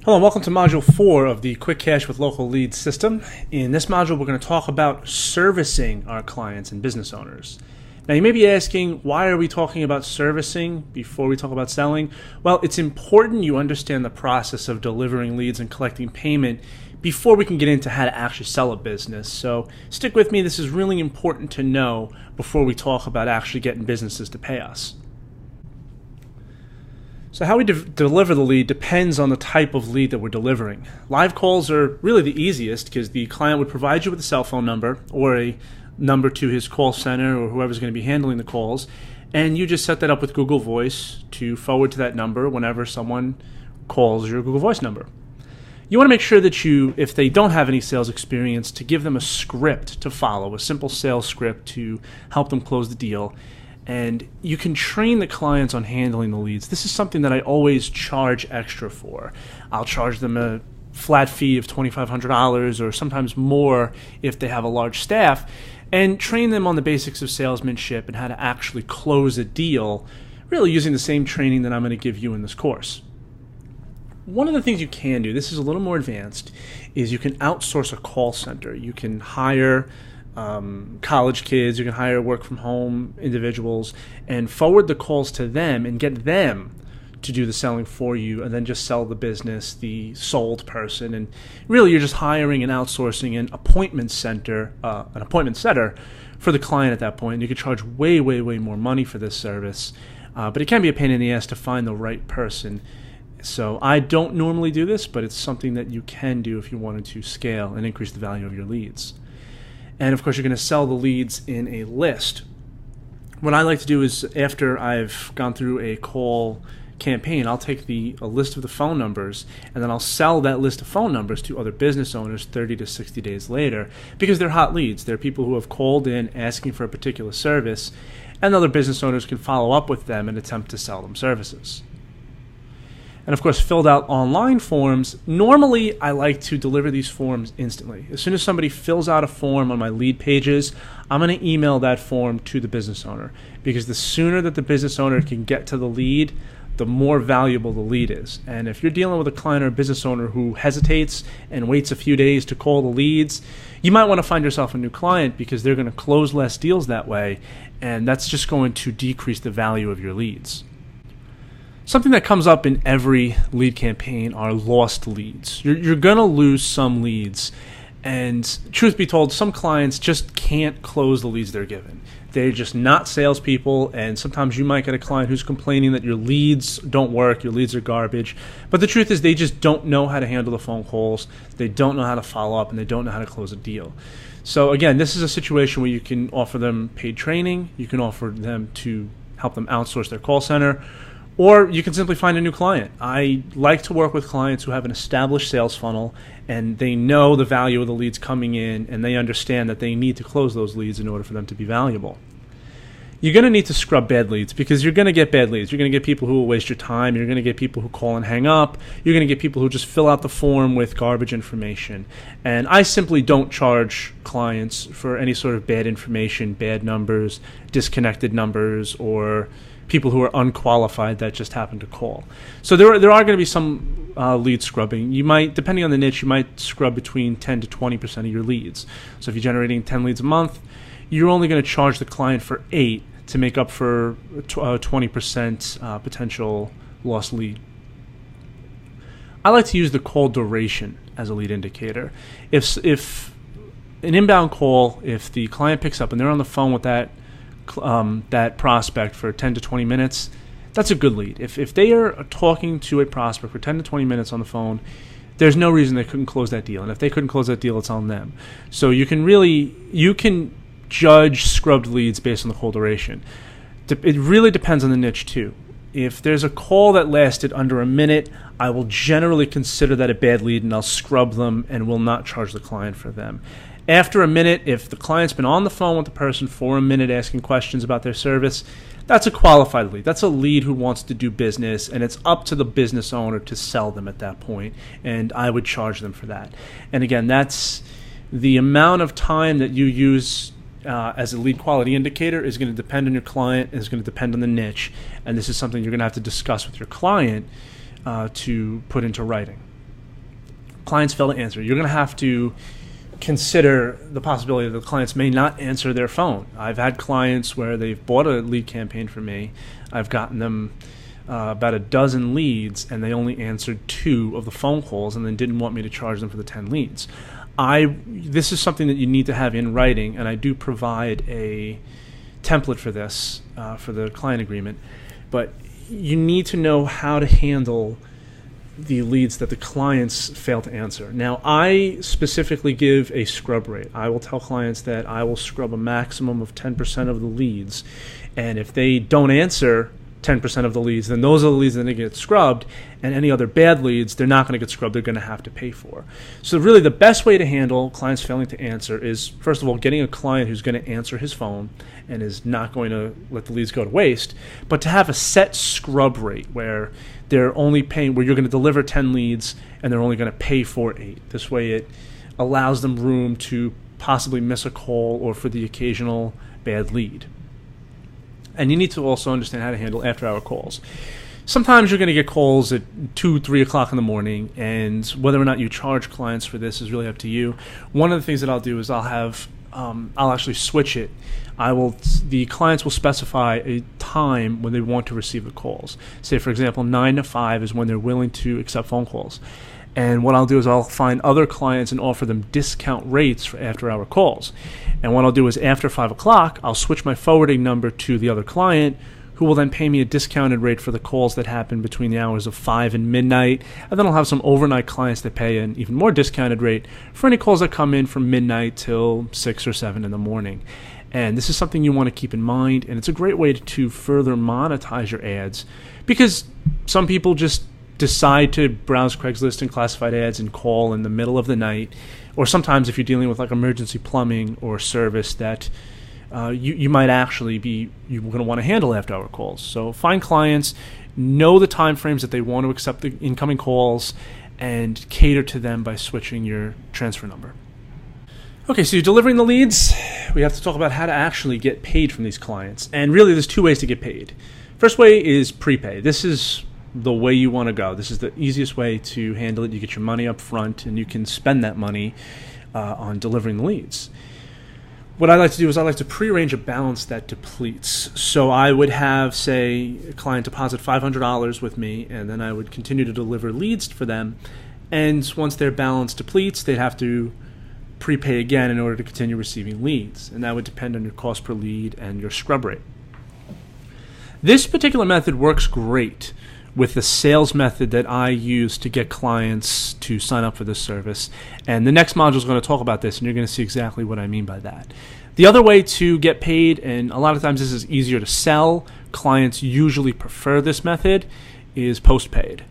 Hello and welcome to Module 4 of the Quick Cash with Local Leads system. In this module, we're going to talk about servicing our clients and business owners. Now, you may be asking, why are we talking about servicing before we talk about selling? Well, it's important you understand the process of delivering leads and collecting payment before we can get into how to actually sell a business. So stick with me. This is really important to know before we talk about actually getting businesses to pay us. So how we deliver the lead depends on the type of lead that we're delivering. Live calls are really the easiest because the client would provide you with a cell phone number or a number to his call center or whoever's going to be handling the calls, and you just set that up with Google Voice to forward to that number whenever someone calls your Google Voice number. You want to make sure that if they don't have any sales experience, to give them a script to follow, a simple sales script to help them close the deal. And you can train the clients on handling the leads. This is something that I always charge extra for. I'll charge them a flat fee of $2,500 or sometimes more if they have a large staff, and train them on the basics of salesmanship and how to actually close a deal, really using the same training that I'm going to give you in this course. One of the things you can do, this is a little more advanced, is you can outsource a call center. You can hire college kids, you can hire work from home individuals and forward the calls to them and get them to do the selling for you, and then just sell the business, the sold person. And really you're just hiring and outsourcing an appointment setter for the client at that point. And you could charge way more money for this service, but it can be a pain in the ass to find the right person. So I don't normally do this, but it's something that you can do if you wanted to scale and increase the value of your leads. And of course, you're going to sell the leads in a list. What I like to do is, after I've gone through a call campaign, I'll take a list of the phone numbers, and then I'll sell that list of phone numbers to other business owners 30 to 60 days later, because they're hot leads. They're people who have called in asking for a particular service, and other business owners can follow up with them and attempt to sell them services. And of course, filled out online forms. Normally, I like to deliver these forms instantly. As soon as somebody fills out a form on my lead pages, I'm going to email that form to the business owner, because the sooner that the business owner can get to the lead, the more valuable the lead is. And if you're dealing with a client or a business owner who hesitates and waits a few days to call the leads, you might want to find yourself a new client, because they're going to close less deals that way, and that's just going to decrease the value of your leads. Something that comes up in every lead campaign are lost leads. You're going to lose some leads, and truth be told, some clients just can't close the leads they're given. They're just not salespeople, and sometimes you might get a client who's complaining that your leads don't work, your leads are garbage. But the truth is, they just don't know how to handle the phone calls, they don't know how to follow up, and they don't know how to close a deal. So again, this is a situation where you can offer them paid training, you can offer them to help them outsource their call center, or you can simply find a new client. I like to work with clients who have an established sales funnel, and they know the value of the leads coming in, and they understand that they need to close those leads in order for them to be valuable. You're going to need to scrub bad leads, because you're going to get bad leads. You're going to get people who will waste your time. You're going to get people who call and hang up. You're going to get people who just fill out the form with garbage information. And I simply don't charge clients for any sort of bad information, bad numbers, disconnected numbers, or people who are unqualified that just happen to call. So there are going to be some lead scrubbing. You might, depending on the niche, you might scrub between 10 to 20% of your leads. So if you're generating 10 leads a month, you're only going to charge the client for 8 to make up for 20% potential lost lead. I like to use the call duration as a lead indicator. If an inbound call, if the client picks up and they're on the phone with that prospect for 10 to 20 minutes, that's a good lead. If they are talking to a prospect for 10 to 20 minutes on the phone, there's no reason they couldn't close that deal. And if they couldn't close that deal, it's on them. So you can judge scrubbed leads based on the call duration. It really depends on the niche too. If there's a call that lasted under a minute, I will generally consider that a bad lead, and I'll scrub them and will not charge the client for them. After a minute, if the client's been on the phone with the person for a minute asking questions about their service, that's a qualified lead. That's a lead who wants to do business, and it's up to the business owner to sell them at that point, and I would charge them for that. And again, that's the amount of time that you use as a lead quality indicator is going to depend on your client, is going to depend on the niche, and this is something you're going to have to discuss with your client to put into writing. clients fail to answer, you're going to have to consider the possibility that the clients may not answer their phone. I've had clients where they've bought a lead campaign from me. I've gotten them about a dozen leads, and they only answered 2 of the phone calls and then didn't want me to charge them for the 10 leads. This is something that you need to have in writing, and I do provide a template for this, for the client agreement. But you need to know how to handle the leads that the clients fail to answer. Now, I specifically give a scrub rate. I will tell clients that I will scrub a maximum of 10% of the leads, and if they don't answer 10% of the leads, then those are the leads that they get scrubbed, and any other bad leads, they're not going to get scrubbed, they're going to have to pay for. So really the best way to handle clients failing to answer is, first of all, getting a client who's going to answer his phone and is not going to let the leads go to waste, but to have a set scrub rate where they're only paying, where you're going to deliver 10 leads and they're only going to pay for 8. This way it allows them room to possibly miss a call or for the occasional bad lead. And you need to also understand how to handle after-hour calls. Sometimes you're going to get calls at 2, 3 o'clock in the morning, and whether or not you charge clients for this is really up to you. One of the things that I'll do is I'll actually switch it. The clients will specify a time when they want to receive the calls. Say, for example, 9 to 5 is when they're willing to accept phone calls. And what I'll do is I'll find other clients and offer them discount rates for after-hour calls. And what I'll do is after 5 o'clock, I'll switch my forwarding number to the other client, who will then pay me a discounted rate for the calls that happen between the hours of 5 and midnight. And then I'll have some overnight clients that pay an even more discounted rate for any calls that come in from midnight till 6 or 7 in the morning. And this is something you want to keep in mind, and it's a great way to further monetize your ads, because some people just decide to browse Craigslist and classified ads and call in the middle of the night, or sometimes if you're dealing with like emergency plumbing or service that you might actually you're going to want to handle after-hour calls. So find clients, know the time frames that they want to accept the incoming calls, and cater to them by switching your transfer number. Okay, so you're delivering the leads. We have to talk about how to actually get paid from these clients. And really there's 2 ways to get paid. First way is prepay. This is the way you want to go. This is the easiest way to handle it. You get your money up front, and you can spend that money on delivering the leads. What I like to do is I like to prearrange a balance that depletes. So I would have, say, a client deposit $500 with me, and then I would continue to deliver leads for them. And once their balance depletes, they'd have to prepay again in order to continue receiving leads. And that would depend on your cost per lead and your scrub rate. This particular method works great with the sales method that I use to get clients to sign up for this service. And the next module is going to talk about this, and you're going to see exactly what I mean by that. The other way to get paid, and a lot of times this is easier to sell, clients usually prefer this method, is postpaid.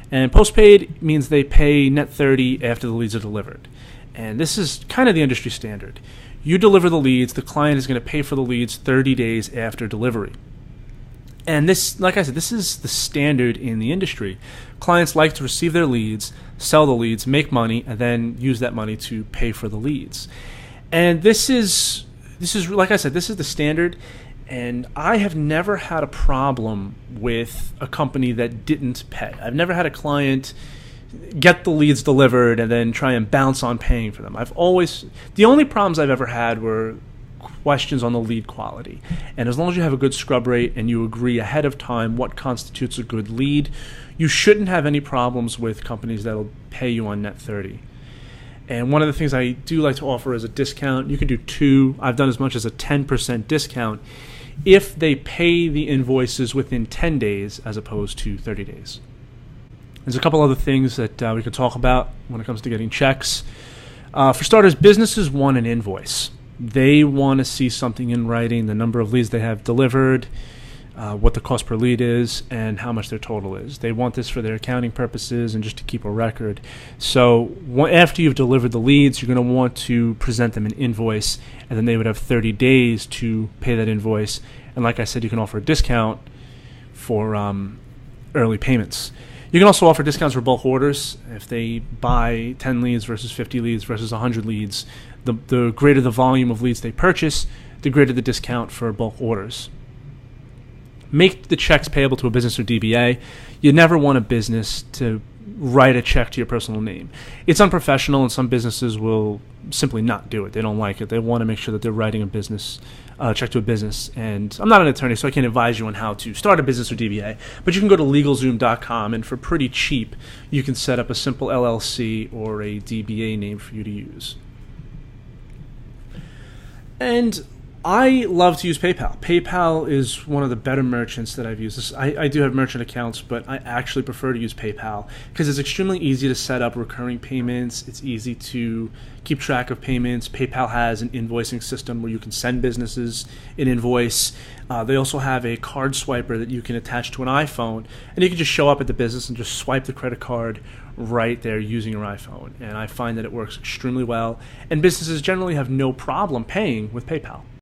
And postpaid means they pay net 30 after the leads are delivered. And this is kind of the industry standard. You deliver the leads, the client is going to pay for the leads 30 days after delivery. And this, like I said, this is the standard in the industry. Clients like to receive their leads, sell the leads, make money, and then use that money to pay for the leads. And this is like I said, this is the standard. And I have never had a problem with a company that didn't pay. I've never had a client get the leads delivered and then try and bounce on paying for them. The only problems I've ever had were questions on the lead quality. And as long as you have a good scrub rate and you agree ahead of time what constitutes a good lead, you shouldn't have any problems with companies that'll pay you on net 30. And one of the things I do like to offer is a discount. You can do 2. I've done as much as a 10% discount if they pay the invoices within 10 days as opposed to 30 days. There's a couple other things that we could talk about when it comes to getting checks. For starters, businesses want an invoice. They want to see something in writing, the number of leads they have delivered, what the cost per lead is, and how much their total is. They want this for their accounting purposes and just to keep a record. So after you've delivered the leads, you're going to want to present them an invoice, and then they would have 30 days to pay that invoice. And like I said, you can offer a discount for early payments. You can also offer discounts for bulk orders. If they buy 10 leads versus 50 leads versus 100 leads, the greater the volume of leads they purchase, the greater the discount for bulk orders. Make the checks payable to a business or DBA. You never want a business to write a check to your personal name. It's unprofessional, and some businesses will simply not do it. They don't like it. They want to make sure that they're writing a business check to a business. And I'm not an attorney, so I can't advise you on how to start a business or DBA. But you can go to LegalZoom.com, and for pretty cheap, you can set up a simple LLC or a DBA name for you to use. And I love to use PayPal. PayPal is one of the better merchants that I've used. I do have merchant accounts, but I actually prefer to use PayPal because it's extremely easy to set up recurring payments. It's easy to keep track of payments. PayPal has an invoicing system where you can send businesses an invoice. They also have a card swiper that you can attach to an iPhone, and you can just show up at the business and just swipe the credit card right there using your iPhone. And I find that it works extremely well, and businesses generally have no problem paying with PayPal.